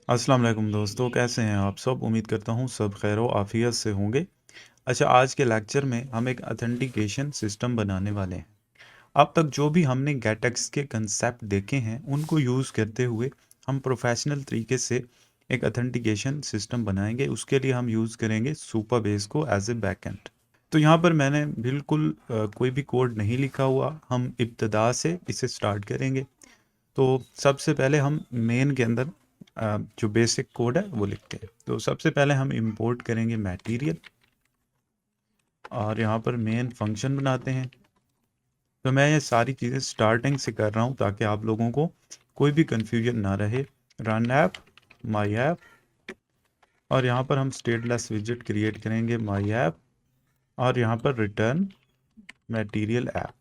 अस्सलाम वालेकुम दोस्तों, कैसे हैं आप सब? उम्मीद करता हूँ सब खैर व आफियत से होंगे। अच्छा, आज के लेक्चर में हम एक ऑथेंटिकेशन सिस्टम बनाने वाले हैं। अब तक जो भी हमने गेटएक्स के कंसेप्ट देखे हैं उनको यूज़ करते हुए हम प्रोफेशनल तरीके से एक ऑथेंटिकेशन सिस्टम बनाएंगे। उसके लिए हम यूज़ करेंगे सुपरबेस को एज ए बैकएंड। तो यहाँ पर मैंने बिल्कुल कोई भी कोड नहीं लिखा हुआ, हम इब्तदा से इसे स्टार्ट करेंगे। तो सबसे पहले हम मेन के अंदर जो बेसिक कोड है वो लिखते हैं। तो सबसे पहले हम इंपोर्ट करेंगे मटेरियल और यहाँ पर मेन फंक्शन बनाते हैं। तो मैं ये सारी चीज़ें स्टार्टिंग से कर रहा हूँ ताकि आप लोगों को कोई भी कंफ्यूजन ना रहे। रन ऐप, माई ऐप, और यहाँ पर हम स्टेटलेस विजेट क्रिएट करेंगे माई ऐप, और यहाँ पर रिटर्न मटेरियल ऐप।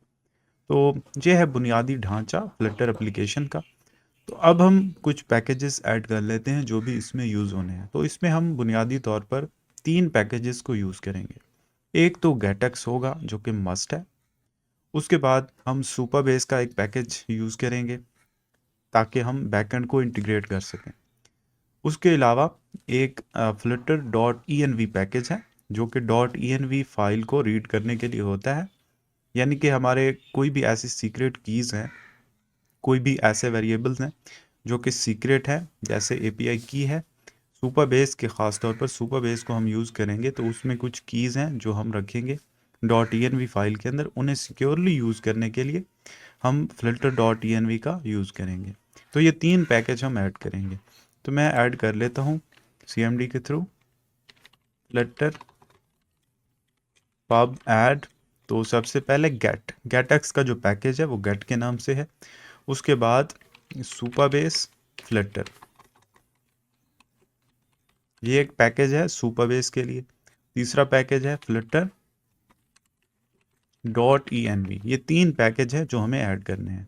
तो ये है बुनियादी ढांचा फ्लटर एप्लीकेशन का। तो अब हम कुछ पैकेजेस ऐड कर लेते हैं जो भी इसमें यूज़ होने हैं। तो इसमें हम बुनियादी तौर पर 3 पैकेजेस को यूज़ करेंगे। एक तो गेटएक्स होगा जो कि मस्ट है। उसके बाद हम सुपरबेस का एक पैकेज यूज़ करेंगे ताकि हम बैकएंड को इंटीग्रेट कर सकें। उसके अलावा एक फ्लटर डॉट ई पैकेज है जो कि डॉट ई फाइल को रीड करने के लिए होता है। यानी कि हमारे कोई भी ऐसी सीक्रेट कीज़ हैं, कोई भी ऐसे वेरिएबल्स हैं जो कि सीक्रेट है, जैसे एपीआई की है। सुपरबेस के ख़ास तौर पर सुपरबेस को हम यूज़ करेंगे तो उसमें कुछ कीज़ हैं जो हम रखेंगे डॉट ई फाइल के अंदर। उन्हें सिक्योरली यूज़ करने के लिए हम फिल्टर डॉट ई का यूज़ करेंगे। तो ये 3 पैकेज हम ऐड करेंगे। तो मैं ऐड कर लेता हूँ CMD के थ्रू फिल्टर पब ऐड। तो सबसे पहले गेटएक्स का जो पैकेज है वो गेट के नाम से है। उसके बाद सुपरबेस फ्लटर, ये एक पैकेज है सुपरबेस के लिए। तीसरा पैकेज है फ्लटर डॉट ई ये 3 पैकेज है जो हमें ऐड करने हैं।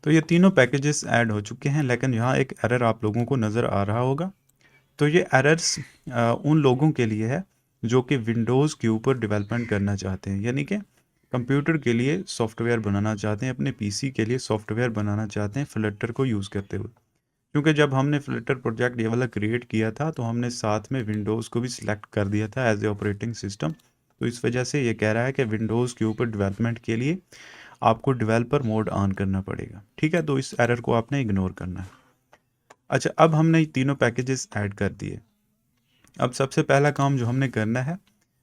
तो ये तीनों पैकेजेस ऐड हो चुके हैं, लेकिन यहाँ एक एरर आप लोगों को नज़र आ रहा होगा। तो ये एरर्स उन लोगों के लिए है जो कि विंडोज़ के ऊपर डेवलपमेंट करना चाहते हैं, यानी कि कंप्यूटर के लिए सॉफ्टवेयर बनाना चाहते हैं, अपने पीसी के लिए सॉफ्टवेयर बनाना चाहते हैं फ्लटर को यूज़ करते हुए। क्योंकि जब हमने फ्लटर प्रोजेक्ट ये वाला क्रिएट किया था तो हमने साथ में विंडोज़ को भी सिलेक्ट कर दिया था एज ए ऑपरेटिंग सिस्टम। तो इस वजह से ये कह रहा है कि विंडोज़ के ऊपर डेवलपमेंट के लिए आपको डेवलपर मोड ऑन करना पड़ेगा। ठीक है, तो इस एरर को आपने इग्नोर करना है। अच्छा, अब हमने ये तीनों पैकेजेस ऐड कर दिए। अब सबसे पहला काम जो हमने करना है,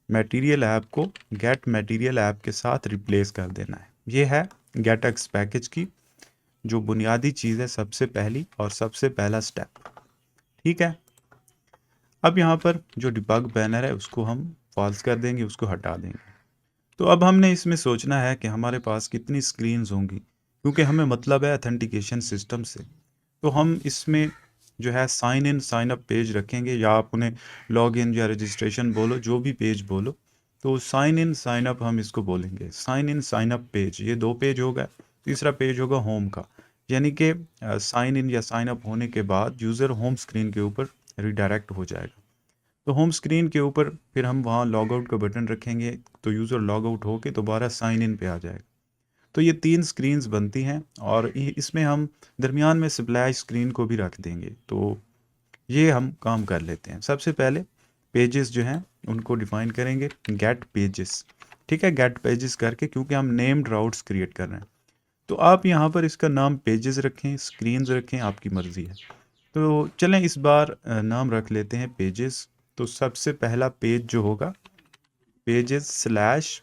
मटेरियल ऐप को गेट मटेरियल ऐप के साथ रिप्लेस कर देना है। ये है गेटएक्स पैकेज की जो बुनियादी चीज़ है, सबसे पहली और सबसे पहला स्टेप। ठीक है, अब यहाँ पर जो डिबग बैनर है उसको हम फॉल्स कर देंगे, उसको हटा देंगे। तो अब हमने इसमें सोचना है कि हमारे पास कितनी स्क्रीन्स होंगी, क्योंकि हमें मतलब है ऑथेंटिकेशन सिस्टम से। तो हम इसमें जो है sign in sign up page रखेंगे, या आप उन्हें लॉग इन या रजिस्ट्रेशन बोलो, जो भी पेज बोलो। तो साइन इन साइन अप हम इसको बोलेंगे, sign in sign up page. ये 2 पेज होगा। तीसरा पेज होगा होम का, यानी कि साइन इन या साइन अप होने के बाद यूज़र होम स्क्रीन के ऊपर रिडायरेक्ट हो जाएगा। तो होम स्क्रीन के ऊपर फिर हम वहाँ लॉग आउट का बटन रखेंगे, तो यूज़र लॉग आउट होकर दोबारा साइन इन पे आ जाएगा। तो ये 3 स्क्रीन्स बनती हैं, और इसमें हम दरमियान में स्प्लैश स्क्रीन को भी रख देंगे। तो ये हम काम कर लेते हैं। सबसे पहले पेजेस जो हैं उनको डिफाइन करेंगे, गेट पेजेस। ठीक है, गेट पेजेस करके, क्योंकि हम नेम्ड राउट्स क्रिएट कर रहे हैं। तो आप यहाँ पर इसका नाम पेजेस रखें, स्क्रीन्स रखें, आपकी मर्ज़ी है। तो चलें इस बार नाम रख लेते हैं पेजेस। तो सबसे पहला पेज जो होगा, pages slash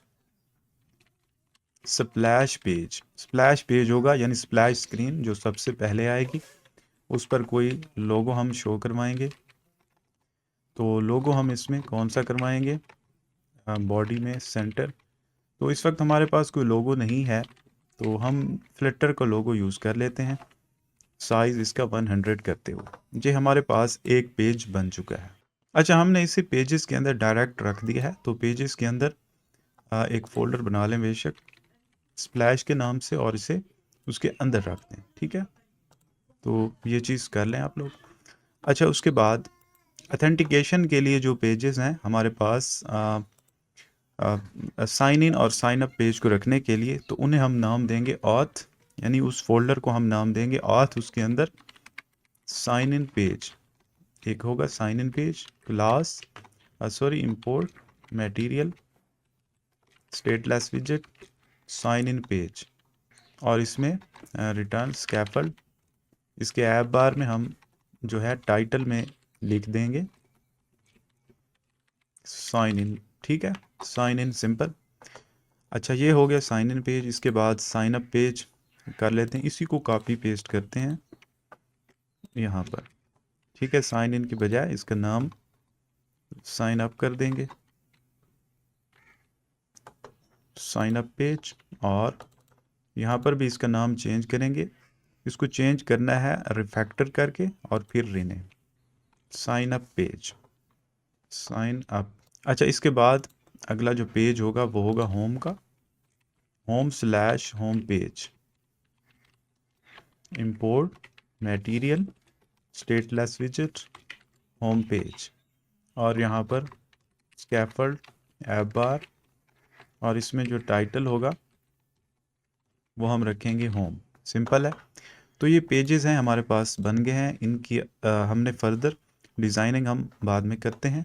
splash page, splash page होगा, यानी स्प्लैश स्क्रीन जो सबसे पहले आएगी। उस पर कोई लोगो हम शो करवाएंगे। तो लोगो हम इसमें कौन सा करवाएंगे, बॉडी में सेंटर। तो इस वक्त हमारे पास कोई लोगो नहीं है, तो हम फ्लिटर का लोगो यूज़ कर लेते हैं, साइज़ इसका 100 करते हुए। ये हमारे पास एक पेज बन चुका है। अच्छा, हमने इसे पेजेस के अंदर डायरेक्ट रख दिया है। तो पेजेस के अंदर एक फ़ोल्डर बना लें बेशक स्प्लैश के नाम से, और इसे उसके अंदर रख दें। ठीक है, तो ये चीज़ कर लें आप लोग। अच्छा, उसके बाद ऑथेंटिकेशन के लिए जो पेजेस हैं हमारे पास, साइन इन और साइन अप पेज को रखने के लिए, तो उन्हें हम नाम देंगे ऑथ, यानी उस फोल्डर को हम नाम देंगे ऑथ, उसके अंदर साइन इन पेज। एक होगा sign in page, class import material stateless विजेट साइन इन पेज, और इसमें रिटर्न स्कैफोल्ड। इसके ऐप बार में हम जो है टाइटल में लिख देंगे साइन इन। ठीक है, साइन इन सिंपल। अच्छा, ये हो गया साइन इन पेज। इसके बाद साइन अप पेज कर लेते हैं, इसी को कॉपी पेस्ट करते हैं यहाँ पर। ठीक है, साइन इन की बजाय इसका नाम साइन अप कर देंगे, साइन अप पेज। और यहाँ पर भी इसका नाम चेंज करेंगे, इसको चेंज करना है रिफैक्टर करके और फिर rename sign up page, sign up. अच्छा, इसके बाद अगला जो पेज होगा वो होगा होम का, home page, import material stateless विजेट होम पेज, और यहाँ पर स्कैफोल्ड ऐप बार, और इसमें जो टाइटल होगा वो हम रखेंगे होम। सिंपल है। तो ये पेजेस हैं हमारे पास बन गए हैं। इनकी हमने फर्दर डिज़ाइनिंग हम बाद में करते हैं।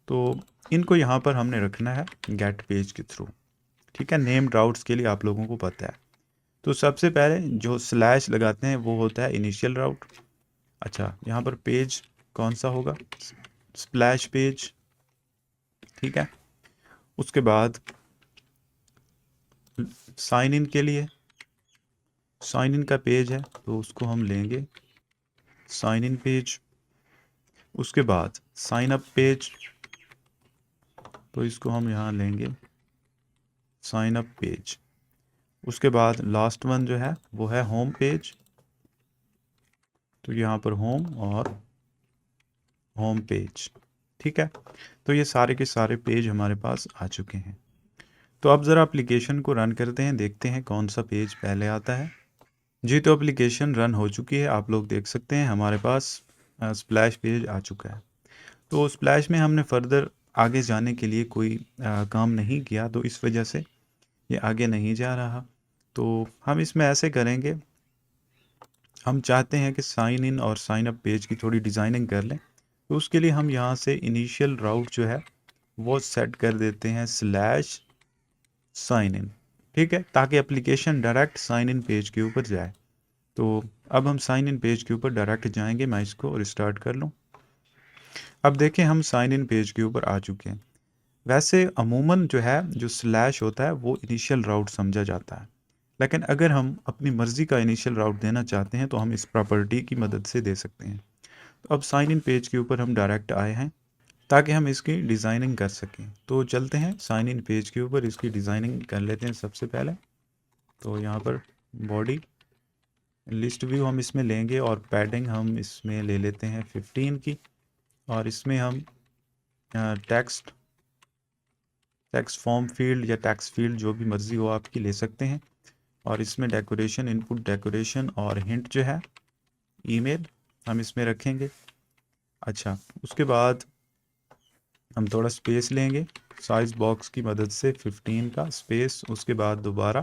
तो इनको यहाँ पर हमने रखना है गेट पेज के थ्रू। ठीक है, नेम्ड राउट्स के लिए आप लोगों को पता है। तो सबसे पहले जो स्लैश लगाते हैं वो होता है इनिशियल राउट। अच्छा, यहाँ पर पेज कौन सा होगा, स्प्लैश पेज। ठीक है, उसके बाद साइन इन के लिए साइन इन का पेज है तो उसको हम लेंगे साइन इन पेज। उसके बाद साइन अप पेज, तो इसको हम यहाँ लेंगे साइन अप पेज। उसके बाद लास्ट वन जो है वो है होम पेज, तो यहाँ पर होम और होम पेज। ठीक है, तो ये सारे के सारे पेज हमारे पास आ चुके हैं। तो अब ज़रा एप्लीकेशन को रन करते हैं, देखते हैं कौन सा पेज पहले आता है। जी, तो एप्लीकेशन रन हो चुकी है, आप लोग देख सकते हैं हमारे पास स्प्लैश पेज आ चुका है। तो स्प्लैश में हमने फर्दर आगे जाने के लिए कोई काम नहीं किया, तो इस वजह से ये आगे नहीं जा रहा। तो हम इसमें ऐसे करेंगे, हम चाहते हैं कि साइन इन और साइन अप पेज की थोड़ी डिज़ाइनिंग कर लें। तो उसके लिए हम यहाँ से इनिशियल राउट जो है वो सेट कर देते हैं स्लैश साइन इन। ठीक है, ताकि application direct sign in page के ऊपर जाए। तो अब हम साइन इन पेज के ऊपर डायरेक्ट जाएंगे। मैं इसको रिस्टार्ट कर लूँ। अब देखें हम साइन इन पेज के ऊपर आ चुके हैं। वैसे अमूमन जो है जो स्लैश होता है वो इनिशियल राउट समझा जाता है, लेकिन अगर हम अपनी मर्ज़ी का इनिशियल राउट देना चाहते हैं तो हम इस प्रॉपर्टी की मदद से दे सकते हैं। तो अब साइन इन पेज के ऊपर हम डायरेक्ट आए हैं ताकि हम इसकी डिज़ाइनिंग कर सकें। तो चलते हैं साइन इन पेज के ऊपर, इसकी डिज़ाइनिंग कर लेते हैं सबसे पहले। तो यहाँ पर बॉडी लिस्ट व्यू हम इसमें लेंगे और पैडिंग हम इसमें ले लेते हैं 15 की, और इसमें हम टेक्स्ट फॉर्म फील्ड या टेक्स्ट फील्ड जो भी मर्ज़ी हो आपकी ले सकते हैं। और इसमें डेकोरेशन, इनपुट डेकोरेशन और हिंट जो है ईमेल हम इसमें रखेंगे। अच्छा, उसके बाद हम थोड़ा स्पेस लेंगे साइज बॉक्स की मदद से 15 का स्पेस। उसके बाद दोबारा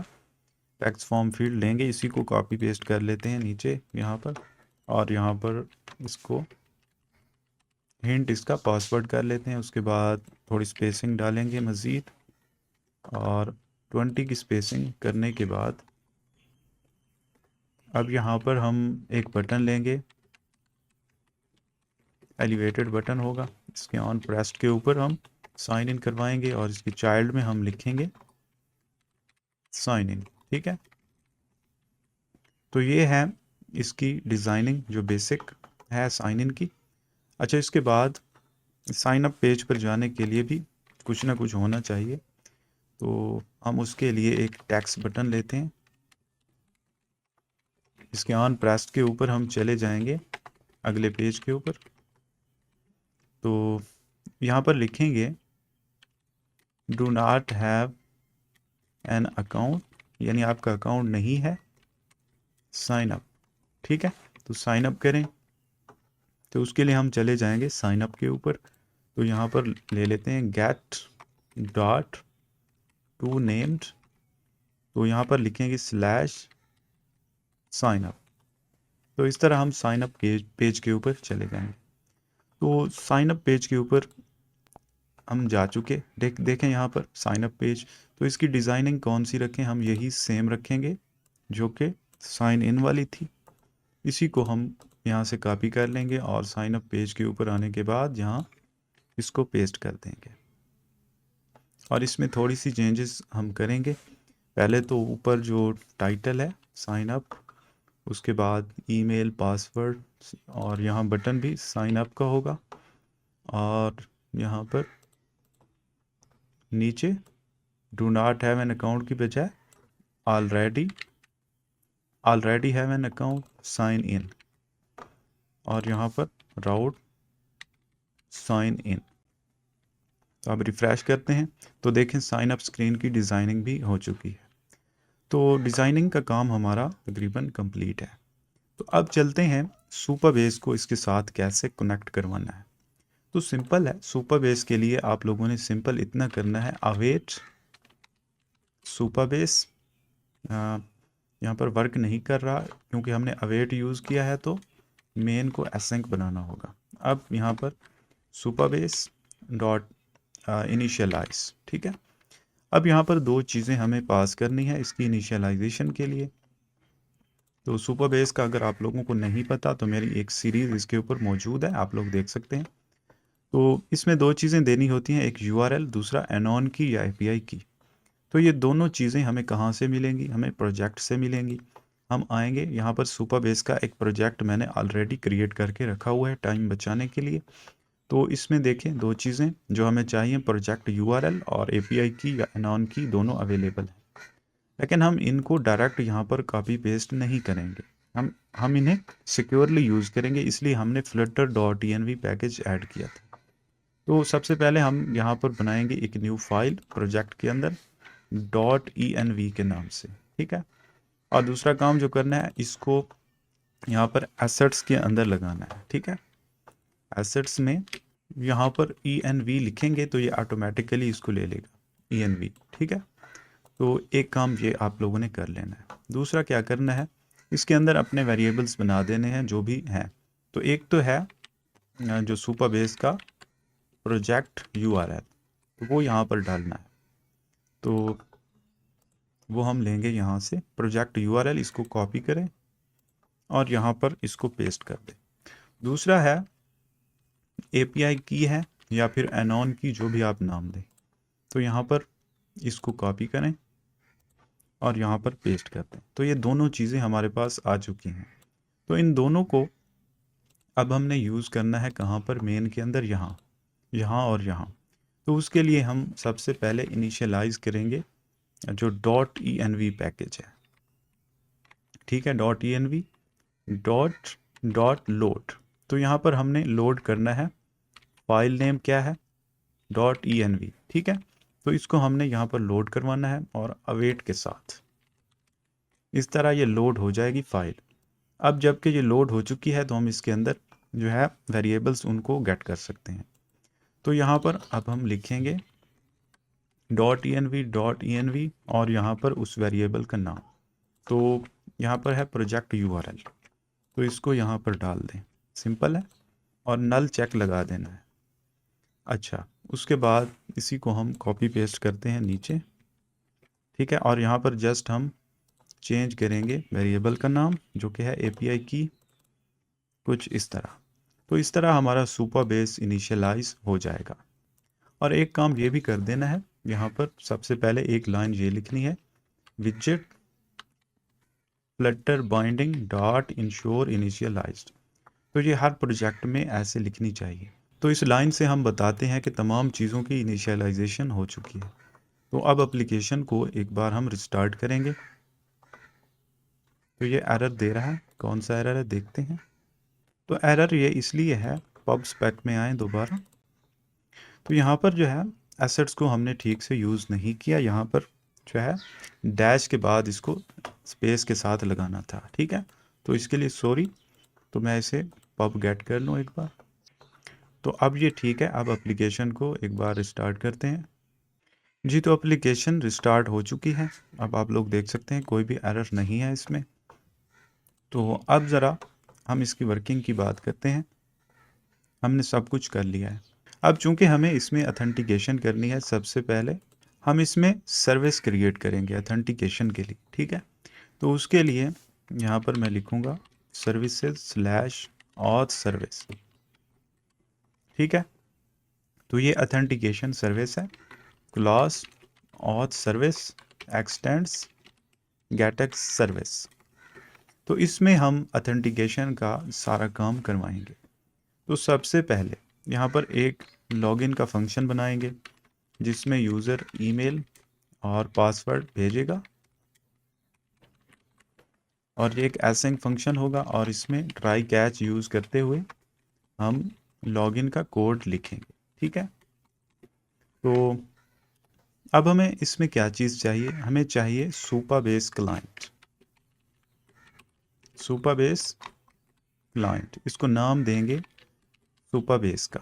टेक्स्ट फॉर्म फील्ड लेंगे, इसी को कॉपी पेस्ट कर लेते हैं नीचे यहाँ पर, और यहाँ पर इसको हिंट इसका पासवर्ड कर लेते हैं। उसके बाद थोड़ी स्पेसिंग डालेंगे मज़ीद, और 20 की स्पेसिंग करने के बाद अब यहाँ पर हम एक बटन लेंगे, एलिवेटेड बटन होगा, इसके ऑन प्रेस्ड के ऊपर हम साइन इन करवाएंगे और इसके चाइल्ड में हम लिखेंगे साइन इन। ठीक है, तो ये है इसकी डिज़ाइनिंग जो बेसिक है साइन इन की। अच्छा, इसके बाद साइन अप पेज पर जाने के लिए भी कुछ ना कुछ होना चाहिए, तो हम उसके लिए एक टेक्स्ट बटन लेते हैं, इसके ऑन प्रेस्ड के ऊपर हम चले जाएंगे अगले पेज के ऊपर। तो यहाँ पर लिखेंगे do not have an account, यानी आपका अकाउंट नहीं है, साइन अप। ठीक है, तो साइन अप करें, तो उसके लिए हम चले जाएंगे साइन अप के ऊपर। तो यहाँ पर ले लेते हैं गेट डॉट टू नेम्ड, तो यहाँ पर लिखेंगे स्लैश साइन अप। तो इस तरह हम साइन अप पेज के ऊपर चले जाएंगे। तो साइन अप पेज के ऊपर हम जा चुके, देखें यहाँ पर साइन अप पेज। तो इसकी डिज़ाइनिंग कौन सी रखें, हम यही सेम रखेंगे जो कि साइन इन वाली थी। इसी को हम यहाँ से कॉपी कर लेंगे और साइन अप पेज के ऊपर आने के बाद यहाँ इसको पेस्ट कर देंगे। और इसमें थोड़ी सी चेंजेस हम करेंगे। पहले तो ऊपर जो टाइटल है साइन अप, उसके बाद ईमेल, पासवर्ड, और यहाँ बटन भी साइन अप का होगा। और यहाँ पर नीचे do not have an account की बजाय already have an account, sign in. और यहाँ पर राउट साइन इन। तो अब रिफ़्रेश करते हैं तो देखें साइन अप स्क्रीन की डिज़ाइनिंग भी हो चुकी है। तो डिज़ाइनिंग का काम हमारा तकरीबन कंप्लीट है। तो अब चलते हैं सुपर बेस को इसके साथ कैसे कनेक्ट करवाना है। तो सिंपल है, सुपर बेस के लिए आप लोगों ने सिंपल इतना करना है, अवेट सुपर बेस। यहाँ पर वर्क नहीं कर रहा क्योंकि हमने अवेट यूज़ किया है, तो मेन को एसेंक बनाना होगा। अब यहाँ पर सुपर बेस डॉट इनिशियलाइज, ठीक है। अब यहाँ पर दो चीज़ें हमें पास करनी है इसकी इनिशियलाइजेशन के लिए। तो सुपर बेस का अगर आप लोगों को नहीं पता तो मेरी एक सीरीज़ इसके ऊपर मौजूद है, आप लोग देख सकते हैं। तो इसमें दो चीज़ें देनी होती हैं, एक यूआरएल, दूसरा एनॉन की या एपीआई की। तो ये दोनों चीज़ें हमें कहाँ से मिलेंगी, हमें प्रोजेक्ट से मिलेंगी। हम आएंगे यहाँ पर, सुपर बेस का एक प्रोजेक्ट मैंने ऑलरेडी क्रिएट करके रखा हुआ है टाइम बचाने के लिए। तो इसमें देखें दो चीज़ें जो हमें चाहिए, प्रोजेक्ट यूआरएल और एपीआई की या एनॉन की, दोनों अवेलेबल हैं। लेकिन हम इनको डायरेक्ट यहाँ पर कॉपी पेस्ट नहीं करेंगे, हम इन्हें सिक्योरली यूज़ करेंगे, इसलिए हमने flutter.env पैकेज ऐड किया था। तो सबसे पहले हम यहाँ पर बनाएंगे एक न्यू फाइल प्रोजेक्ट के अंदर .env के नाम से, ठीक है। और दूसरा काम जो करना है, इसको यहाँ पर एसेट्स के अंदर लगाना है, ठीक है। एसेट्स में यहाँ पर env लिखेंगे तो ये ऑटोमेटिकली इसको ले लेगा env, ठीक है। तो एक काम ये आप लोगों ने कर लेना है। दूसरा क्या करना है, इसके अंदर अपने वेरिएबल्स बना देने हैं जो भी हैं। तो एक तो है जो सुपर बेस का प्रोजेक्ट यूआरएल, तो वो यहाँ पर डालना है। तो वो हम लेंगे यहाँ से प्रोजेक्ट यूआरएल, इसको कॉपी करें और यहाँ पर इसको पेस्ट कर दें। दूसरा है एपीआई की है या फिर एनॉन की, जो भी आप नाम दें। तो यहाँ पर इसको कॉपी करें और यहाँ पर पेस्ट कर दें। तो ये दोनों चीज़ें हमारे पास आ चुकी हैं। तो इन दोनों को अब हमने यूज़ करना है कहाँ पर, मेन के अंदर, यहाँ और यहाँ। तो उसके लिए हम सबसे पहले इनिशियलाइज करेंगे जो .env पैकेज है, ठीक है। .env dot load. तो यहाँ पर हमने लोड करना है, फाइल नेम क्या है, .env, ठीक है। तो इसको हमने यहाँ पर लोड करवाना है और अवेट के साथ इस तरह ये लोड हो जाएगी फाइल। अब जबकि ये लोड हो चुकी है तो हम इसके अंदर जो है वेरिएबल्स उनको गेट कर सकते हैं। तो यहाँ पर अब हम लिखेंगे .env और यहाँ पर उस वेरिएबल का नाम। तो यहाँ पर है प्रोजेक्ट यूआरएल, तो इसको यहाँ पर डाल दें, सिंपल है। और नल चेक लगा देना है। अच्छा, उसके बाद इसी को हम कॉपी पेस्ट करते हैं नीचे, ठीक है। और यहाँ पर जस्ट हम चेंज करेंगे वेरिएबल का नाम जो कि है एपीआई की, कुछ इस तरह। तो इस तरह हमारा सुपर बेस इनिशियलाइज हो जाएगा। और एक काम ये भी कर देना है, यहाँ पर सबसे पहले एक लाइन ये लिखनी है, विजेट Flutter binding dot ensure initialized. तो ये हर प्रोजेक्ट में ऐसे लिखनी चाहिए। तो इस लाइन से हम बताते हैं कि तमाम चीज़ों की इनिशियलाइजेशन हो चुकी है। तो अब एप्लीकेशन को एक बार हम रिस्टार्ट करेंगे। तो ये एरर दे रहा है, कौन सा एरर है देखते हैं। तो एरर ये इसलिए है, पब स्पेक में आए दोबारा। तो यहाँ पर जो है एसेट्स को हमने ठीक से यूज़ नहीं किया, यहाँ पर जो है डैश के बाद इसको स्पेस के साथ लगाना था, ठीक है। तो इसके लिए सॉरी। तो मैं इसे पब गेट कर लूँ एक बार। तो अब ये ठीक है। अब एप्लीकेशन को एक बार रिस्टार्ट करते हैं जी। तो एप्लीकेशन रिस्टार्ट हो चुकी है। अब आप लोग देख सकते हैं कोई भी एरर नहीं है इसमें। तो अब ज़रा हम इसकी वर्किंग की बात करते हैं। हमने सब कुछ कर लिया है। अब चूंकि हमें इसमें ऑथेंटिकेशन करनी है, सबसे पहले हम इसमें सर्विस क्रिएट करेंगे ऑथेंटिकेशन के लिए, ठीक है। तो उसके लिए यहाँ पर मैं लिखूँगा सर्विसेज स्लैश ऑथ सर्विस, ठीक है। तो ये ऑथेंटिकेशन सर्विस है, class auth service extends GetX service. तो इसमें हम ऑथेंटिकेशन का सारा काम करवाएंगे। तो सबसे पहले यहाँ पर एक लॉगिन का फंक्शन बनाएंगे जिसमें यूज़र ईमेल और पासवर्ड भेजेगा, और ये एक एसिंक फंक्शन होगा, और इसमें ट्राई कैच यूज़ करते हुए हम लॉगिन का कोड लिखेंगे, ठीक है। तो अब हमें इसमें क्या चीज़ चाहिए, हमें चाहिए सुपाबेस क्लाइंट। सुपाबेस क्लाइंट, इसको नाम देंगे सुपाबेस का।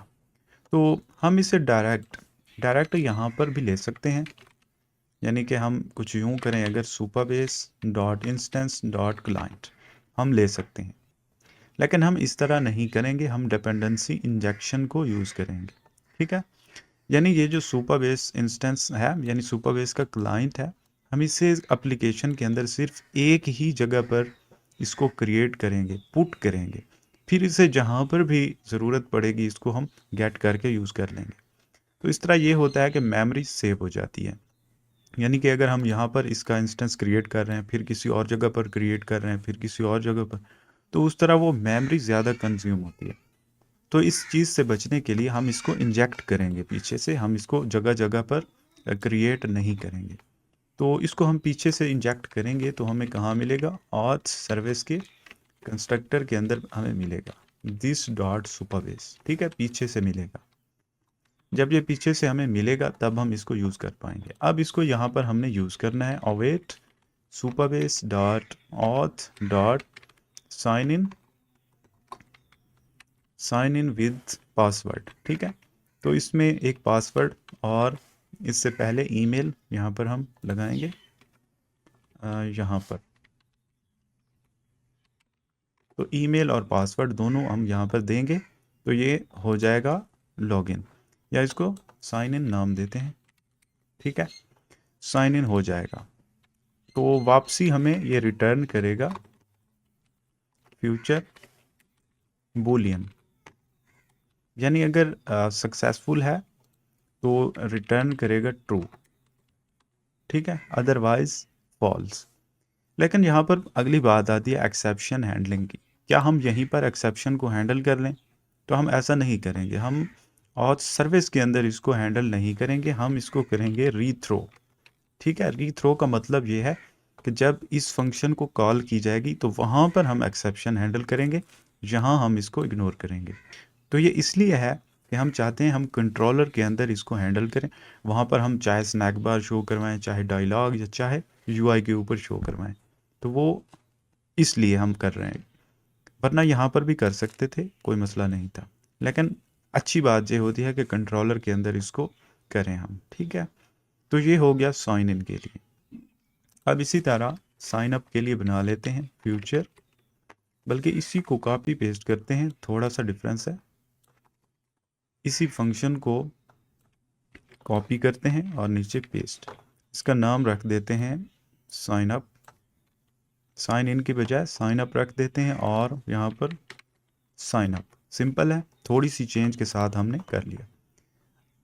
तो हम इसे डायरेक्ट यहाँ पर भी ले सकते हैं, यानी कि हम कुछ यूँ करें, अगर सुपाबेस डॉट इंस्टेंस डॉट क्लाइंट हम ले सकते हैं, लेकिन हम इस तरह नहीं करेंगे, हम डिपेंडेंसी इंजेक्शन को यूज़ करेंगे, ठीक है। यानी ये जो सुपाबेस इंस्टेंस है, यानी सुपाबेस का क्लाइंट है, हम इसे एप्लीकेशन के अंदर सिर्फ एक ही जगह पर इसको क्रिएट करेंगे, पुट करेंगे, फिर इसे जहाँ पर भी ज़रूरत पड़ेगी इसको हम गेट करके यूज़ कर लेंगे। तो इस तरह ये होता है कि मेमोरी सेव हो जाती है। यानी कि अगर हम यहाँ पर इसका इंस्टेंस क्रिएट कर रहे हैं, फिर किसी और जगह पर क्रिएट कर रहे हैं, फिर किसी और जगह पर, तो उस तरह वो मेमोरी ज़्यादा कंज्यूम होती है। तो इस चीज़ से बचने के लिए हम इसको इंजेक्ट करेंगे पीछे से, हम इसको जगह जगह पर क्रिएट नहीं करेंगे। तो इसको हम पीछे से इंजेक्ट करेंगे तो हमें कहाँ मिलेगा, ऑथ सर्विस के कंस्ट्रक्टर के अंदर हमें मिलेगा दिस डॉट सुपाबेस, ठीक है, पीछे से मिलेगा। जब ये पीछे से हमें मिलेगा तब हम इसको यूज़ कर पाएंगे। अब इसको यहाँ पर हमने यूज़ करना है, await Supabase dot auth dot sign in with password, ठीक है। तो इसमें एक पासवर्ड और इससे पहले ईमेल यहाँ पर हम लगाएंगे, यहाँ पर। तो ईमेल और पासवर्ड दोनों हम यहाँ पर देंगे, तो ये हो जाएगा लॉगिन, या इसको साइन इन नाम देते हैं, ठीक है। साइन इन हो जाएगा, तो वापसी हमें ये रिटर्न करेगा फ्यूचर बूलियन, यानी अगर सक्सेसफुल है तो रिटर्न करेगा ट्रू, ठीक है, अदरवाइज फॉल्स। लेकिन यहाँ पर अगली बात आती है एक्सेप्शन हैंडलिंग की। क्या हम यहीं पर एक्सेप्शन को हैंडल कर लें? तो हम ऐसा नहीं करेंगे, हम और सर्विस के अंदर इसको हैंडल नहीं करेंगे, हम इसको करेंगे रीथ्रो, ठीक है। रीथ्रो का मतलब ये है कि जब इस फंक्शन को कॉल की जाएगी तो वहाँ पर हम एक्सेप्शन हैंडल करेंगे, यहाँ हम इसको इग्नोर करेंगे। तो ये इसलिए है कि हम चाहते हैं हम कंट्रोलर के अंदर इसको हैंडल करें, वहाँ पर हम चाहे स्नैक बार शो करवाएं, चाहे डायलॉग, या चाहे यूआई के ऊपर शो करवाएं, तो वो इसलिए हम कर रहे हैं। वरना यहाँ पर भी कर सकते थे, कोई मसला नहीं था, लेकिन अच्छी बात ये होती है कि कंट्रोलर के अंदर इसको करें हम, ठीक है। तो ये हो गया साइन इन के लिए। अब इसी तरह साइन अप के लिए बना लेते हैं फ्यूचर, बल्कि इसी को कॉपी पेस्ट करते हैं, थोड़ा सा डिफरेंस है। इसी फंक्शन को कॉपी करते हैं और नीचे पेस्ट, इसका नाम रख देते हैं साइन अप, साइन इन की बजाय साइन अप रख देते हैं, और यहाँ पर साइन अप, सिंपल है, थोड़ी सी चेंज के साथ हमने कर लिया।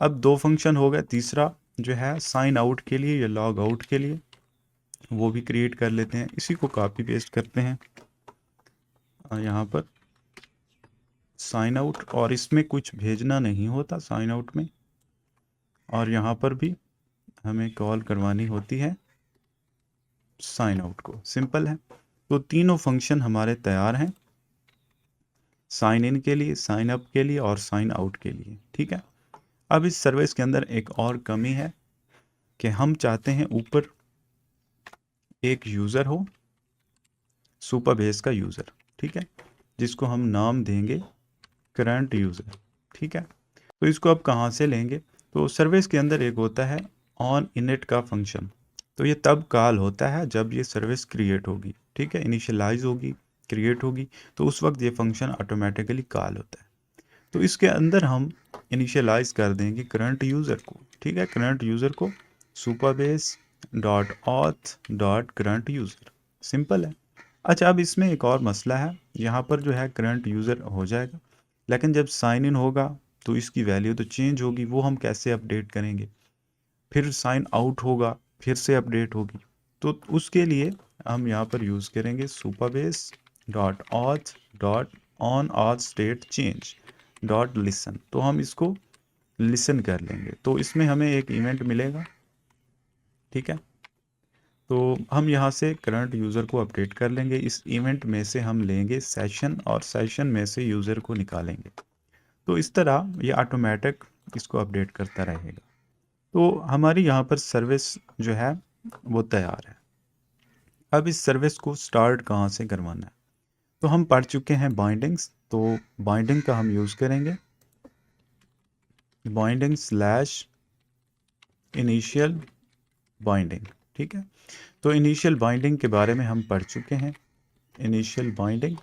अब दो फंक्शन हो गए, तीसरा जो है साइन आउट के लिए या लॉग आउट के लिए, वो भी क्रिएट कर लेते हैं। इसी को कॉपी पेस्ट करते हैं यहाँ पर साइन आउट, और इसमें कुछ भेजना नहीं होता साइन आउट में, और यहाँ पर भी हमें कॉल करवानी होती है साइन आउट को, सिंपल है। तो तीनों फंक्शन हमारे तैयार हैं, साइन इन के लिए, साइन अप के लिए और साइन आउट के लिए, ठीक है। अब इस सर्विस के अंदर एक और कमी है कि हम चाहते हैं ऊपर एक यूज़र हो, सुपरबेस का यूज़र, ठीक है, जिसको हम नाम देंगे करंट यूज़र, ठीक है। तो इसको अब कहाँ से लेंगे? तो सर्विस के अंदर एक होता है ऑन इनिट का फंक्शन, तो ये तब कॉल होता है जब ये सर्विस क्रिएट होगी, ठीक है, इनिशियलाइज होगी, क्रिएट होगी, तो उस वक्त ये फंक्शन ऑटोमेटिकली कॉल होता है। तो इसके अंदर हम इनिशियलाइज कर देंगे करंट यूज़र को, ठीक है, करंट यूज़र को Supabase dot auth dot current user, simple है। अच्छा, अब इसमें एक और मसला है, यहाँ पर जो है करंट यूज़र हो जाएगा, लेकिन जब साइन इन होगा तो इसकी वैल्यू तो चेंज होगी, वो हम कैसे अपडेट करेंगे? फिर साइन आउट होगा, फिर से अपडेट होगी, तो उसके लिए हम यहाँ पर यूज़ करेंगे Supabase dot auth dot on auth state change dot listen. तो हम इसको लिसन कर लेंगे, तो इसमें हमें एक इवेंट मिलेगा, ठीक है। तो हम यहाँ से करंट यूज़र को अपडेट कर लेंगे, इस इवेंट में से हम लेंगे सेशन और सेशन में से यूज़र को निकालेंगे। तो इस तरह ये ऑटोमेटिक इसको अपडेट करता रहेगा। तो हमारी यहाँ पर सर्विस जो है वो तैयार है। अब इस सर्विस को स्टार्ट कहाँ से करवाना है? तो हम पढ़ चुके हैं बाइंडिंग्स, तो बाइंडिंग का हम यूज़ करेंगे बाइंडिंग स्लैश इनिशियल बाइंडिंग, ठीक है। तो इनिशियल बाइंडिंग के बारे में हम पढ़ चुके हैं, इनिशियल बाइंडिंग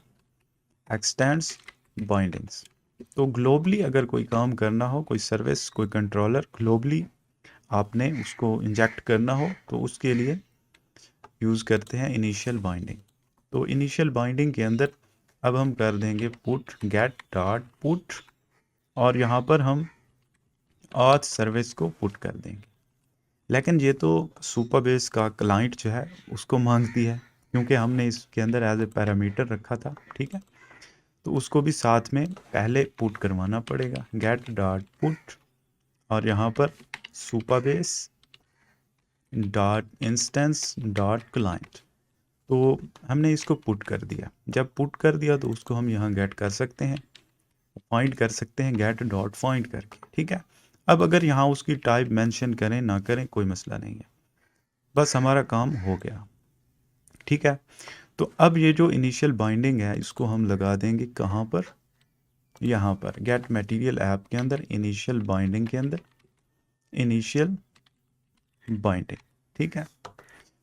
एक्सटेंड्स बाइंडिंग्स। तो ग्लोबली अगर कोई काम करना हो, कोई सर्विस, कोई कंट्रोलर ग्लोबली आपने उसको इंजेक्ट करना हो, तो उसके लिए यूज़ करते हैं इनिशियल बाइंडिंग। तो इनिशियल बाइंडिंग के अंदर अब हम कर देंगे पुट गेट डॉट पुट, और यहाँ पर हम ऑथ सर्विस को पुट कर देंगे। लेकिन ये तो सुपरबेस का क्लाइंट जो है उसको मांगती है, क्योंकि हमने इसके अंदर एज ए पैरामीटर रखा था, ठीक है। तो उसको भी साथ में पहले पुट करवाना पड़ेगा, गेट डॉट पुट, और यहाँ पर सुपरबेस डॉट इंस्टेंस डॉट क्लाइंट। तो हमने इसको पुट कर दिया, जब पुट कर दिया तो उसको हम यहाँ गेट कर सकते हैं, फाइंड कर सकते हैं गेट डॉट फाइंड करके, ठीक है। अब अगर यहाँ उसकी टाइप मेंशन करें ना करें कोई मसला नहीं है, बस हमारा काम हो गया, ठीक है। तो अब ये जो इनिशियल बाइंडिंग है इसको हम लगा देंगे कहाँ पर? यहाँ पर गेट मटेरियल ऐप के अंदर, इनिशियल बाइंडिंग के अंदर, इनिशियल बाइंडिंग, ठीक है।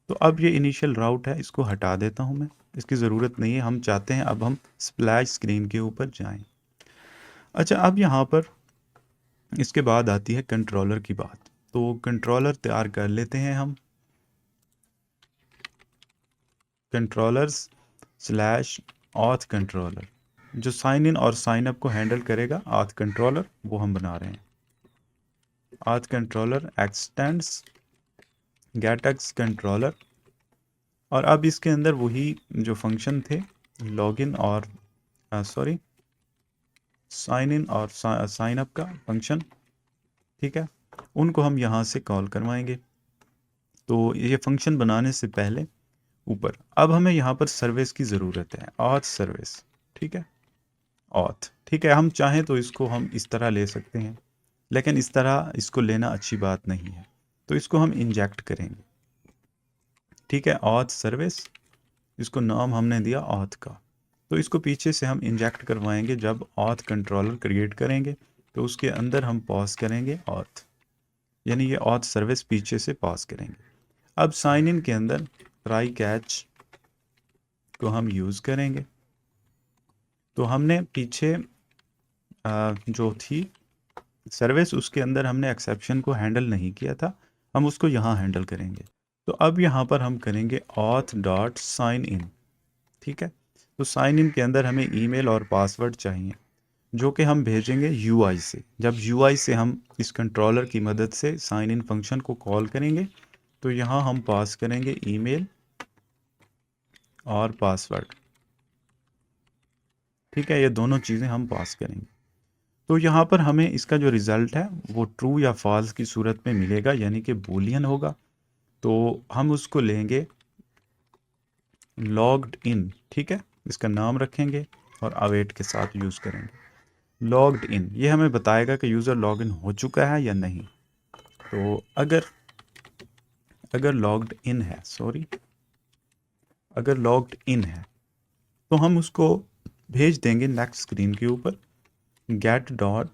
तो अब ये इनिशियल राउट है, इसको हटा देता हूँ मैं, इसकी ज़रूरत नहीं है। हम चाहते हैं अब हम स्प्लैश स्क्रीन के ऊपर जाएं। अच्छा, अब यहाँ पर इसके बाद आती है कंट्रोलर की बात। तो कंट्रोलर तैयार कर लेते हैं हम, कंट्रोलर्स स्लैश ऑथ कंट्रोलर, जो साइन इन और साइन अप को हैंडल करेगा ऑथ कंट्रोलर, वो हम बना रहे हैं। ऑथ कंट्रोलर एक्सटेंड्स गेटएक्स कंट्रोलर, और अब इसके अंदर वही जो फंक्शन थे लॉगिन और सॉरी साइन इन और साइन अप का फंक्शन, ठीक है, उनको हम यहाँ से कॉल करवाएंगे। तो ये फंक्शन बनाने से पहले ऊपर अब हमें यहाँ पर सर्विस की ज़रूरत है, ऑथ सर्विस, ठीक है, ऑथ, ठीक है। हम चाहें तो इसको हम इस तरह ले सकते हैं, लेकिन इस तरह इसको लेना अच्छी बात नहीं है, तो इसको हम इंजेक्ट करेंगे, ठीक है, ऑथ सर्विस, इसको नाम हमने दिया ऑथ का। तो इसको पीछे से हम इंजेक्ट करवाएंगे, जब ऑथ कंट्रोलर क्रिएट करेंगे तो उसके अंदर हम पास करेंगे ऑथ, यानी ये ऑथ सर्विस पीछे से पास करेंगे। अब साइन इन के अंदर ट्राई कैच को हम यूज़ करेंगे। तो हमने पीछे जो थी सर्विस उसके अंदर हमने एक्सेप्शन को हैंडल नहीं किया था, हम उसको यहाँ हैंडल करेंगे। तो अब यहाँ पर हम करेंगे ऑथ डॉट साइन इन, ठीक है। तो साइन इन के अंदर हमें ईमेल और पासवर्ड चाहिए, जो कि हम भेजेंगे यूआई से। जब यूआई से हम इस कंट्रोलर की मदद से साइन इन फंक्शन को कॉल करेंगे, तो यहाँ हम पास करेंगे ईमेल और पासवर्ड, ठीक है, ये दोनों चीज़ें हम पास करेंगे। तो यहाँ पर हमें इसका जो रिज़ल्ट है वो ट्रू या फॉल्स की सूरत में मिलेगा, यानी कि बूलियन होगा। तो हम उसको लेंगे लॉग्ड इन, ठीक है, इसका नाम रखेंगे और अवेट के साथ यूज़ करेंगे। लॉग्ड इन ये हमें बताएगा कि यूज़र लॉगिन हो चुका है या नहीं। तो अगर लॉग्ड इन है, सॉरी, अगर लॉग्ड इन है तो हम उसको भेज देंगे नेक्स्ट स्क्रीन के ऊपर get dot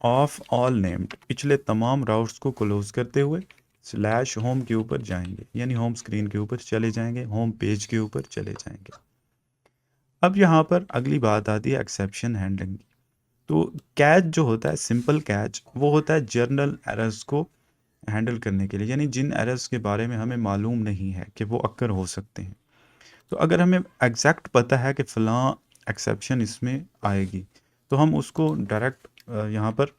off all named, पिछले तमाम राउट्स को क्लोज करते हुए स्लैश होम के ऊपर जाएंगे, यानी होम स्क्रीन के ऊपर चले जाएंगे, होम पेज के ऊपर चले जाएंगे। अब यहाँ पर अगली बात आती है एक्सेप्शन हैंडलिंग की। तो कैच जो होता है, सिंपल कैच, वो होता है जर्नल एरर्स को हैंडल करने के लिए, यानी जिन एरर्स के बारे में हमें मालूम नहीं है कि वो अक्कर हो सकते हैं। तो अगर हमें एग्जैक्ट पता है कि फ़लाँ एक्सेप्शन इसमें आएगी, तो हम उसको डायरेक्ट यहाँ पर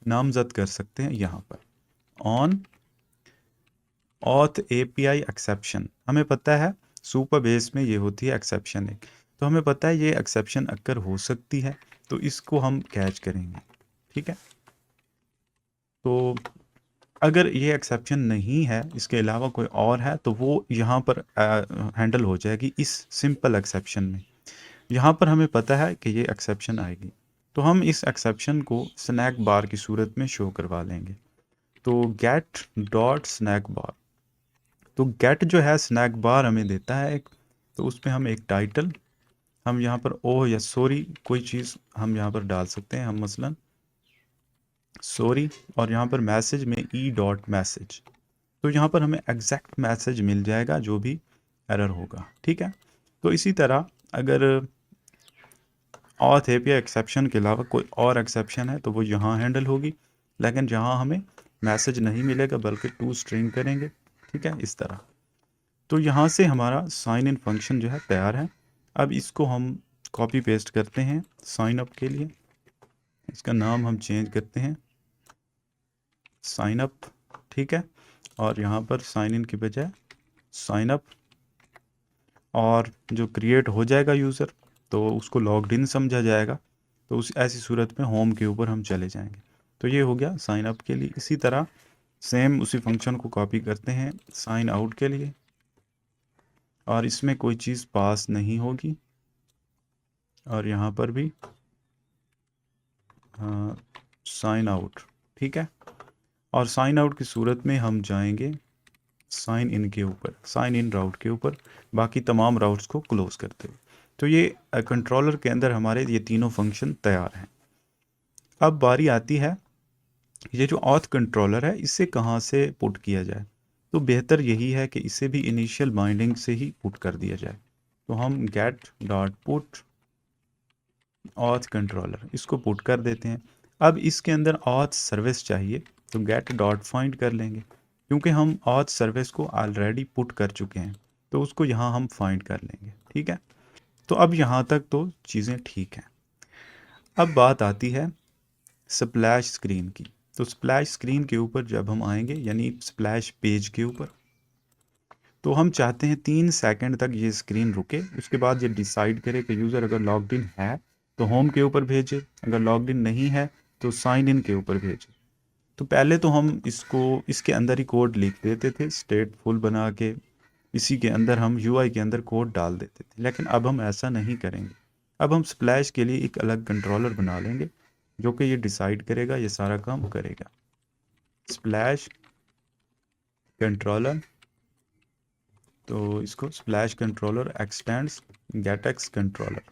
नामज़द कर सकते हैं। यहाँ पर ऑन ऑथ एपीआई एक्सेप्शन, हमें पता है सुपर बेस में ये होती है एक्सेप्शन एक, तो हमें पता है ये एक्सेप्शन अक्कर हो सकती है, तो इसको हम कैच करेंगे। ठीक है, तो अगर ये एक्सेप्शन नहीं है, इसके अलावा कोई और है, तो वो यहाँ पर हैंडल हो जाएगी इस सिंपल एक्सेप्शन में। यहाँ पर हमें पता है कि ये एक्सेप्शन आएगी, तो हम इस एक्सेप्शन को स्नैक बार की सूरत में शो करवा लेंगे। तो गेट डॉट स्नैक बार, तो गेट जो है स्नैक बार हमें देता है एक, तो उसमें हम एक टाइटल, हम यहाँ पर ओह या सॉरी कोई चीज़ हम यहाँ पर डाल सकते हैं, हम मसलन सॉरी, और यहाँ पर मैसेज में ई डॉट मैसेज, तो यहाँ पर हमें एग्जैक्ट मैसेज मिल जाएगा जो भी एरर होगा। ठीक है, तो इसी तरह अगर ऑथ एपीआई एक्सेप्शन के अलावा कोई और एक्सेप्शन है तो वो यहाँ हैंडल होगी, लेकिन जहाँ हमें मैसेज नहीं मिलेगा बल्कि टू स्ट्रिंग करेंगे। ठीक है, इस तरह। तो यहाँ से हमारा साइन इन फंक्शन जो है तैयार है। अब इसको हम कॉपी पेस्ट करते हैं साइन अप के लिए, इसका नाम हम चेंज करते हैं साइन अप। ठीक है, और यहाँ पर साइन इन की बजाय साइन अप, और जो क्रिएट हो जाएगा यूज़र तो उसको लॉग्ड इन समझा जाएगा, तो उस ऐसी सूरत में होम के ऊपर हम चले जाएंगे। तो ये हो गया साइन अप के लिए। इसी तरह सेम उसी फंक्शन को कॉपी करते हैं साइन आउट के लिए, और इसमें कोई चीज़ पास नहीं होगी, और यहाँ पर भी साइन आउट। ठीक है, और साइन आउट की सूरत में हम जाएंगे साइन इन के ऊपर, साइन इन राउट के ऊपर, बाकी तमाम राउट्स को क्लोज करते हुए। तो ये कंट्रोलर के अंदर हमारे ये तीनों फंक्शन तैयार हैं। अब बारी आती है ये जो ऑथ कंट्रोलर है इसे कहाँ से पुट किया जाए, तो बेहतर यही है कि इसे भी इनिशियल बाइंडिंग से ही पुट कर दिया जाए। तो हम get dot put auth controller इसको पुट कर देते हैं। अब इसके अंदर ऑथ सर्विस चाहिए, तो गेट डॉट फाइंड कर लेंगे, क्योंकि हम ऑथ सर्विस को ऑलरेडी पुट कर चुके हैं, तो उसको यहाँ हम फाइंड कर लेंगे। ठीक है, तो अब यहाँ तक तो चीज़ें ठीक हैं। अब बात आती है स्प्लैश स्क्रीन की। तो स्प्लैश स्क्रीन के ऊपर जब हम आएंगे, यानी स्प्लैश पेज के ऊपर, तो हम चाहते हैं 3 सेकंड तक ये स्क्रीन रुके, उसके बाद ये डिसाइड करे कि यूज़र अगर लॉग्ड इन है तो होम के ऊपर भेजे, अगर लॉग्ड इन नहीं है तो साइन इन के ऊपर भेजे। तो पहले तो हम इसको इसके अंदर ही कोड लिख देते थे स्टेटफुल बना के, इसी के अंदर हम यूआई के अंदर कोड डाल देते थे, लेकिन अब हम ऐसा नहीं करेंगे। अब हम स्प्लैश के लिए एक अलग कंट्रोलर बना लेंगे जो कि ये डिसाइड करेगा, ये सारा काम करेगा। स्प्लैश कंट्रोलर, तो इसको splash controller extends get X controller.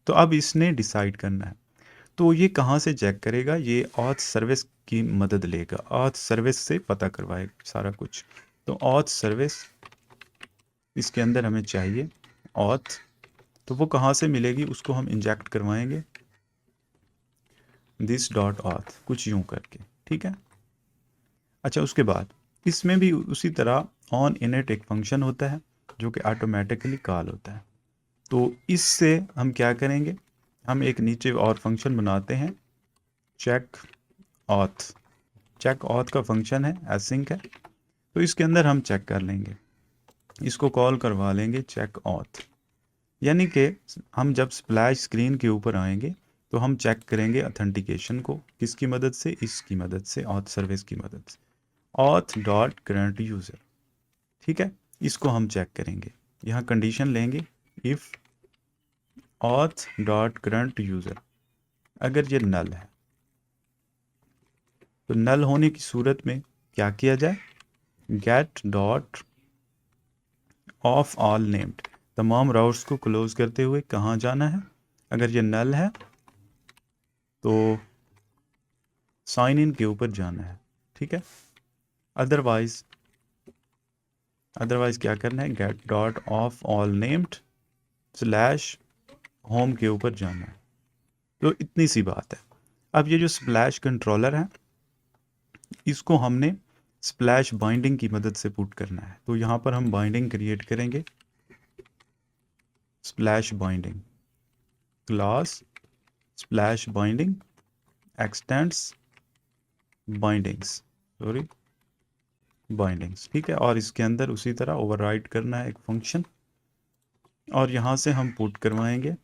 तो अब इसने डिसाइड करना है, तो ये कहाँ से चेक करेगा, ये ऑथ सर्विस की मदद लेगा, ऑथ सर्विस से पता करवाएगा सारा कुछ। तो ऑथ सर्विस इसके अंदर हमें चाहिए ऑथ, तो वो कहाँ से मिलेगी उसको हम इंजेक्ट करवाएंगे दिस डॉट ऑथ, कुछ यूं करके। ठीक है, अच्छा उसके बाद इसमें भी उसी तरह ऑन इनिट एक फंक्शन होता है जो कि ऑटोमेटिकली कॉल होता है। तो इससे हम क्या करेंगे, हम एक नीचे और फंक्शन बनाते हैं चेक ऑथ। चेक ऑथ का फंक्शन है एसिंक है, तो इसके अंदर हम चेक कर लेंगे, इसको कॉल करवा लेंगे चेक ऑथ, यानी कि हम जब स्प्लैश स्क्रीन के ऊपर आएंगे तो हम चेक करेंगे ऑथेंटिकेशन को, किसकी मदद से, इसकी मदद से, ऑथ सर्विस की मदद से, ऑथ डॉट करंट यूज़र। ठीक है, इसको हम चेक करेंगे, यहाँ कंडीशन लेंगे if auth dot current user, अगर ये नल है तो नल होने की सूरत में क्या किया जाए, get dot off all named, तमाम राउट्स को क्लोज करते हुए कहाँ जाना है, अगर ये नल है तो साइन इन के ऊपर जाना है। ठीक है, अदरवाइज क्या करना है, get dot off all named slash home के ऊपर जाना है। तो इतनी सी बात है। अब ये जो स्प्लैश कंट्रोलर है इसको हमने स्प्लैश बाइंडिंग की मदद से पुट करना है। तो यहाँ पर हम बाइंडिंग क्रिएट करेंगे, splash binding class splash binding x tends bindings bindings, ठीक है। और इसके अंदर उसी तरह ओवरराइड करना है एक फंक्शन, और यहाँ से हम पुट करवाएंगे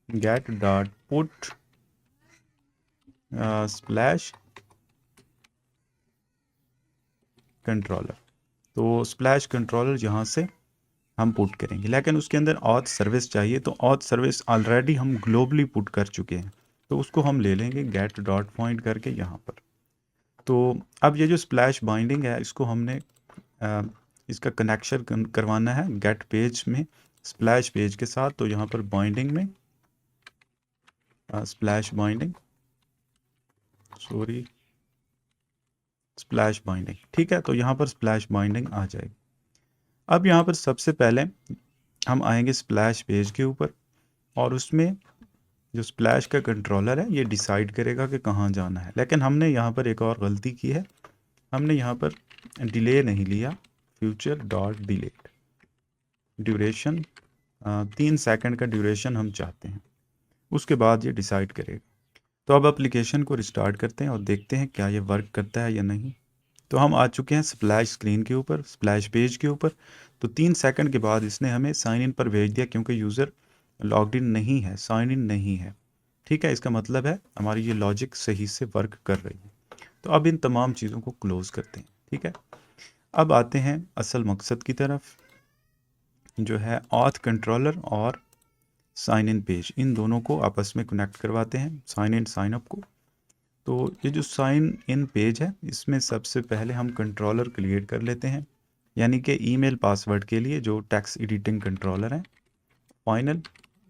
get dot put splash controller. तो स्प्लैश कंट्रोलर यहाँ से हम पुट करेंगे, लेकिन उसके अंदर ऑथ सर्विस चाहिए। तो ऑथ सर्विस ऑलरेडी हम ग्लोबली पुट कर चुके हैं, तो उसको हम ले लेंगे गेट डॉट पॉइंट करके यहाँ पर। तो अब ये जो स्प्लैश बाइंडिंग है इसको हमने इसका कनेक्शन करवाना है गेट पेज में स्प्लैश पेज के साथ। तो यहाँ पर बाइंडिंग में स्प्लैश बाइंडिंग स्प्लैश बाइंडिंग, ठीक है। तो यहाँ पर स्प्लैश बाइंडिंग आ जाएगी। अब यहाँ पर सबसे पहले हम आएंगे स्प्लैश पेज के ऊपर, और उसमें जो स्प्लैश का कंट्रोलर है ये डिसाइड करेगा कि कहाँ जाना है। लेकिन हमने यहाँ पर एक और गलती की है, हमने यहाँ पर डिले नहीं लिया, future dot delayed duration 3 second का ड्यूरेशन हम चाहते हैं, उसके बाद ये डिसाइड करेगा। तो अब एप्लीकेशन को रिस्टार्ट करते हैं और देखते हैं क्या ये वर्क करता है या नहीं। तो हम आ चुके हैं स्प्लैश स्क्रीन के ऊपर, स्प्लैश पेज के ऊपर। तो 3 सेकंड के बाद इसने हमें साइन इन पर भेज दिया, क्योंकि यूज़र लॉग्ड इन नहीं है, साइन इन नहीं है, ठीक है। इसका मतलब है हमारी ये लॉजिक सही से वर्क कर रही है। तो अब इन तमाम चीज़ों को क्लोज करते हैं, ठीक है। अब आते हैं असल मकसद की तरफ, जो है ऑथ कंट्रोलर और साइन इन पेज, इन दोनों को आपस में कनेक्ट करवाते हैं, साइन इन साइन अप को। तो ये जो साइन इन पेज है इसमें सबसे पहले हम कंट्रोलर क्रिएट कर लेते हैं, यानी कि ईमेल पासवर्ड के लिए जो टेक्स्ट एडिटिंग कंट्रोलर है, final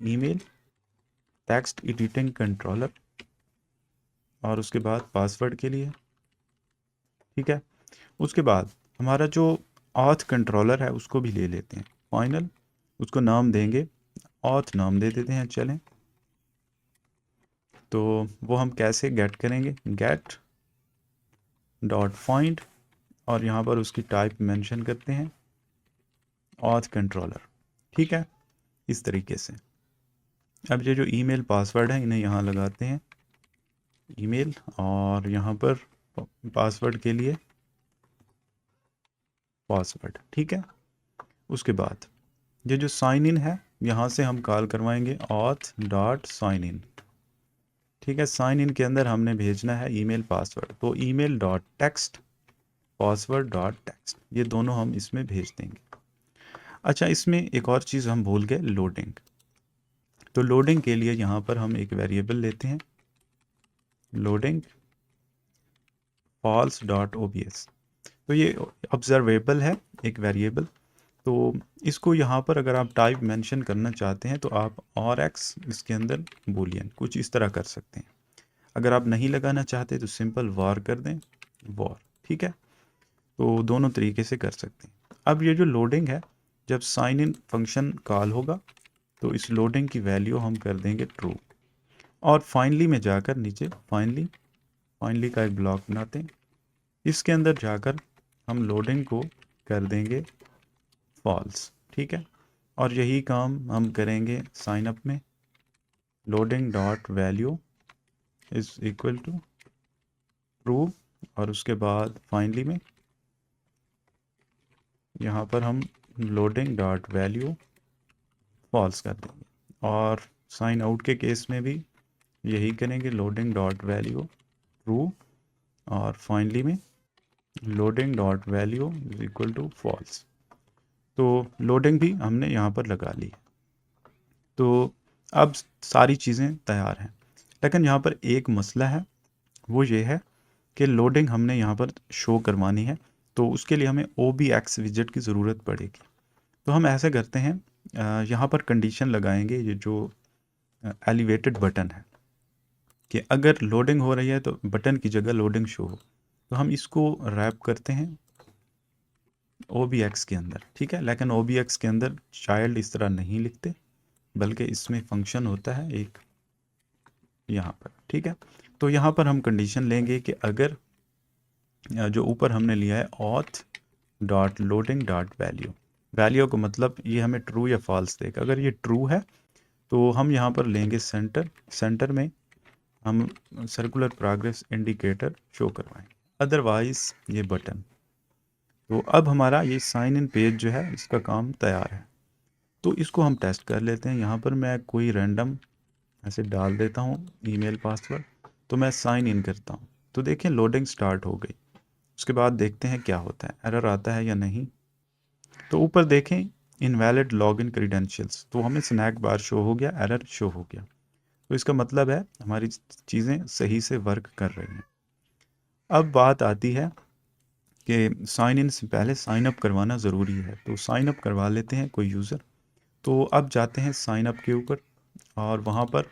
email text editing controller, और उसके बाद पासवर्ड के लिए, ठीक है। उसके बाद हमारा जो ऑथ कंट्रोलर है उसको भी ले लेते हैं, फाइनल, उसको नाम देंगे ऑथ नाम दे देते हैं, चलें। तो वो हम कैसे गेट करेंगे, गेट डॉट फाइंड, और यहाँ पर उसकी टाइप मेंशन करते हैं ऑथ कंट्रोलर, ठीक है, इस तरीके से। अब ये जो ईमेल पासवर्ड है इन्हें यहाँ लगाते हैं, ईमेल, और यहाँ पर पासवर्ड के लिए पासवर्ड, ठीक है। उसके बाद ये जो साइन इन है यहाँ से हम कॉल करवाएंगे ऑथ डॉट साइन इन, ठीक है। साइन इन के अंदर हमने भेजना है ईमेल पासवर्ड, तो email dot text password dot text, ये दोनों हम इसमें भेज देंगे। अच्छा, इसमें एक और चीज़ हम भूल गए, लोडिंग। तो लोडिंग के लिए यहाँ पर हम एक वेरिएबल लेते हैं, लोडिंग फॉल्स डॉट ओबीएस। तो ये ऑब्जर्वेबल है एक वेरिएबल। तो इसको यहाँ पर अगर आप टाइप मेंशन करना चाहते हैं तो आप और एक्स इसके अंदर बूलियन कुछ इस तरह कर सकते हैं। अगर आप नहीं लगाना चाहते तो सिंपल वार कर दें, वार, ठीक है। तो दोनों तरीके से कर सकते हैं। अब ये जो लोडिंग है, जब साइन इन फंक्शन कॉल होगा तो इस लोडिंग की वैल्यू हम कर देंगे ट्रू, और फाइनली में जाकर नीचे फाइनली का एक ब्लॉक बनाते हैं, इसके अंदर जाकर हम लोडिंग को कर देंगे फॉल्स, ठीक है। और यही काम हम करेंगे साइन अप में, loading dot value is equal to true, और उसके बाद फाइनली में यहाँ पर हम लोडिंग डॉट वैल्यू फॉल्स कर देंगे, और साइन आउट के केस में भी यही करेंगे, लोडिंग डॉट वैल्यू ट्रू, और फाइनली में loading dot value is equal to false. तो लोडिंग भी हमने यहाँ पर लगा ली। तो अब सारी चीज़ें तैयार हैं, लेकिन यहाँ पर एक मसला है, वो ये है कि लोडिंग हमने यहाँ पर शो करवानी है, तो उसके लिए हमें OBX विजेट की ज़रूरत पड़ेगी। तो हम ऐसे करते हैं, यहाँ पर कंडीशन लगाएंगे, ये जो एलिवेटेड बटन है, कि अगर लोडिंग हो रही है तो बटन की जगह लोडिंग शो हो। तो हम इसको रैप करते हैं OBX के अंदर, ठीक है। लेकिन OBX के अंदर चाइल्ड इस तरह नहीं लिखते, बल्कि इसमें फंक्शन होता है एक, यहाँ पर, ठीक है। तो यहाँ पर हम कंडीशन लेंगे कि अगर जो ऊपर हमने लिया है auth dot loading dot value, value का मतलब ये हमें ट्रू या फॉल्स देगा। अगर ये ट्रू है तो हम यहाँ पर लेंगे सेंटर में हम सर्कुलर प्रोग्रेस इंडिकेटर शो करवाएंगे, अदरवाइज ये बटन। तो अब हमारा ये साइन इन पेज जो है इसका काम तैयार है। तो इसको हम टेस्ट कर लेते हैं। यहाँ पर मैं कोई रैंडम ऐसे डाल देता हूँ ईमेल पासवर्ड, तो मैं साइन इन करता हूँ। तो देखें लोडिंग स्टार्ट हो गई। उसके बाद देखते हैं क्या होता है, एरर आता है या नहीं। तो ऊपर देखें इनवैलिड लॉगिन क्रीडेंशियल्स, तो हमें स्नैक बार शो हो गया, एरर शो हो गया। तो इसका मतलब है हमारी चीज़ें सही से वर्क कर रही हैं। अब बात आती है कि साइन इन से पहले साइन अप करवाना ज़रूरी है, तो साइन अप करवा लेते हैं कोई यूज़र। तो अब जाते हैं साइन अप के ऊपर और वहाँ पर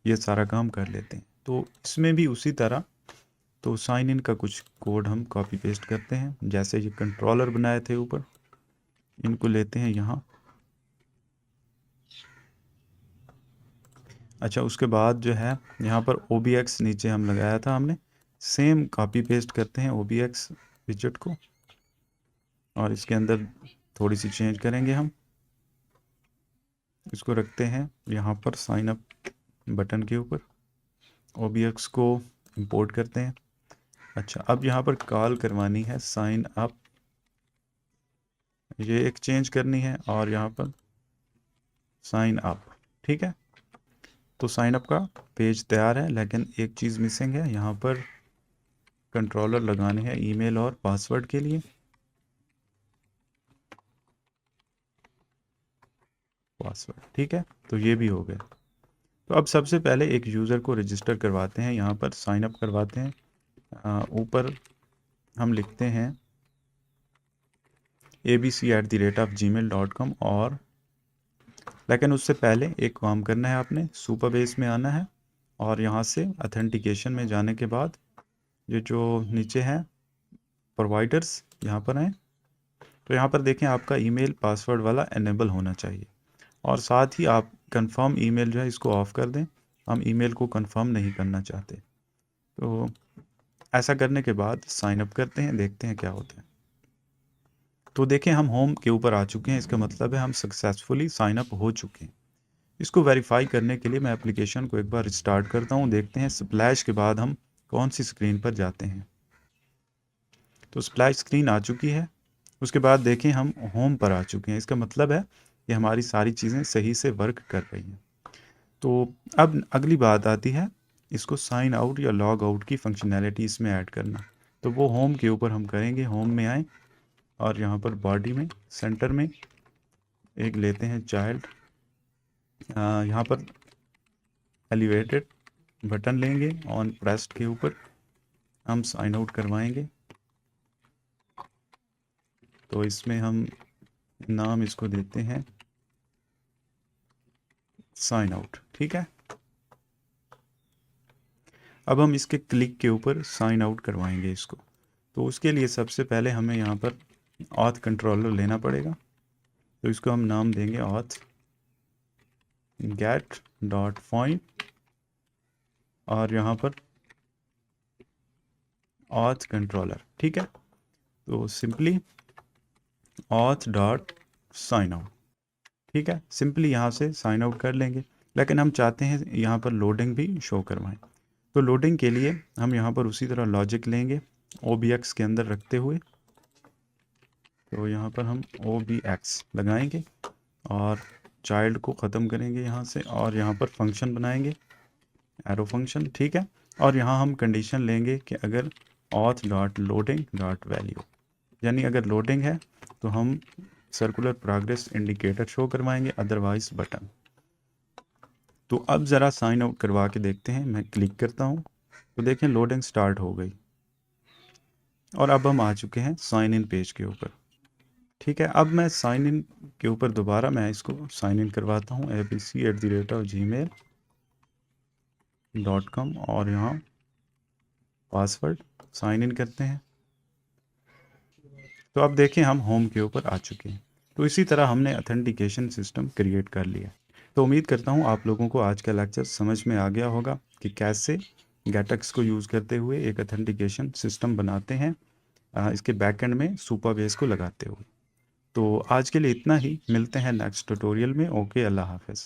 ये सारा काम कर लेते हैं। तो इसमें भी उसी तरह, तो साइन इन का कुछ कोड हम कॉपी पेस्ट करते हैं, जैसे ये कंट्रोलर बनाए थे ऊपर, इनको लेते हैं यहाँ। अच्छा, उसके बाद जो है यहाँ पर OBX नीचे हम लगाया था हमने, सेम कॉपी पेस्ट करते हैं OBX विजेट को और इसके अंदर थोड़ी सी चेंज करेंगे हम। इसको रखते हैं यहाँ पर साइन अप बटन के ऊपर, OBX को इंपोर्ट करते हैं। अच्छा, अब यहाँ पर कॉल करवानी है साइन अप, ये एक चेंज करनी है और यहाँ पर साइन अप, ठीक है। तो साइन अप का पेज तैयार है, लेकिन एक चीज़ मिसिंग है, यहाँ पर कंट्रोलर लगाने हैं ईमेल और पासवर्ड के लिए। पासवर्ड, ठीक है, तो ये भी हो गया। तो अब सबसे पहले एक यूज़र को रजिस्टर करवाते हैं, यहाँ पर साइन अप करवाते हैं। ऊपर हम लिखते हैं abc@gmail.com, और लेकिन उससे पहले एक काम करना है, आपने सुपरबेस में आना है और यहाँ से अथेंटिकेशन में जाने के बाद ये जो नीचे है प्रोवाइडर्स, यहाँ पर आएँ। तो यहाँ पर देखें आपका ईमेल पासवर्ड वाला एनेबल होना चाहिए, और साथ ही आप कंफर्म ईमेल जो है इसको ऑफ़ कर दें, हम ईमेल को कंफर्म नहीं करना चाहते। तो ऐसा करने के बाद साइन अप करते हैं, देखते हैं क्या होता है। तो देखें हम होम के ऊपर आ चुके हैं, इसका मतलब है हम सक्सेसफुली साइन अप हो चुके हैं। इसको वेरीफाई करने के लिए मैं एप्लीकेशन को एक बार स्टार्ट करता हूँ, देखते हैं स्प्लैश के बाद हम कौन सी स्क्रीन पर जाते हैं। तो स्प्लैश स्क्रीन आ चुकी है। उसके बाद देखें हम होम पर आ चुके हैं, इसका मतलब है कि हमारी सारी चीज़ें सही से वर्क कर रही हैं। तो अब अगली बात आती है इसको साइन आउट या लॉग आउट की फंक्शनैलिटी इसमें ऐड करना। तो वो होम के ऊपर हम करेंगे, होम में आए और यहाँ पर बॉडी में सेंटर में एक लेते हैं चाइल्ड, यहाँ पर एलिवेटेड बटन लेंगे, ऑन प्रेस्ड के ऊपर हम साइन आउट करवाएंगे। तो इसमें हम नाम इसको देते हैं साइन आउट, ठीक है। अब हम इसके क्लिक के ऊपर साइन आउट करवाएंगे इसको। तो उसके लिए सबसे पहले हमें यहाँ पर ऑथ कंट्रोलर लेना पड़ेगा। तो इसको हम नाम देंगे ऑथ गेट डॉट फाइंड, और यहाँ पर ऑथ कंट्रोलर, ठीक है। तो simply auth dot sign out, ठीक है, सिंपली यहाँ से साइन आउट कर लेंगे। लेकिन हम चाहते हैं यहाँ पर लोडिंग भी शो करवाएं। तो लोडिंग के लिए हम यहाँ पर उसी तरह लॉजिक लेंगे OBX के अंदर रखते हुए। तो यहाँ पर हम OBX लगाएंगे और चाइल्ड को ख़त्म करेंगे यहाँ से, और यहाँ पर फंक्शन बनाएंगे एरो फंक्शन, ठीक है। और यहाँ हम कंडीशन लेंगे कि अगर auth dot loading dot value, यानी अगर लोडिंग है तो हम सर्कुलर प्रोग्रेस इंडिकेटर शो करवाएंगे, अदरवाइज बटन। तो अब ज़रा साइन आउट करवा के देखते हैं, मैं क्लिक करता हूँ तो देखें लोडिंग स्टार्ट हो गई और अब हम आ चुके हैं साइन इन पेज के ऊपर, ठीक है। अब मैं साइन इन के ऊपर दोबारा मैं इसको साइन इन करवाता हूँ abc@gmail.com, और यहाँ पासवर्ड साइन इन करते हैं। तो अब देखें हम होम के ऊपर आ चुके हैं। तो इसी तरह हमने ऑथेंटिकेशन सिस्टम क्रिएट कर लिया। तो उम्मीद करता हूँ आप लोगों को आज का लेक्चर समझ में आ गया होगा कि कैसे गेटक्स को यूज़ करते हुए एक ऑथेंटिकेशन सिस्टम बनाते हैं इसके बैकएंड में सुपरबेस को लगाते हुए। तो आज के लिए इतना ही, मिलते हैं नेक्स्ट ट्यूटोरियल में। ओके, अल्लाह हाफ़िज़।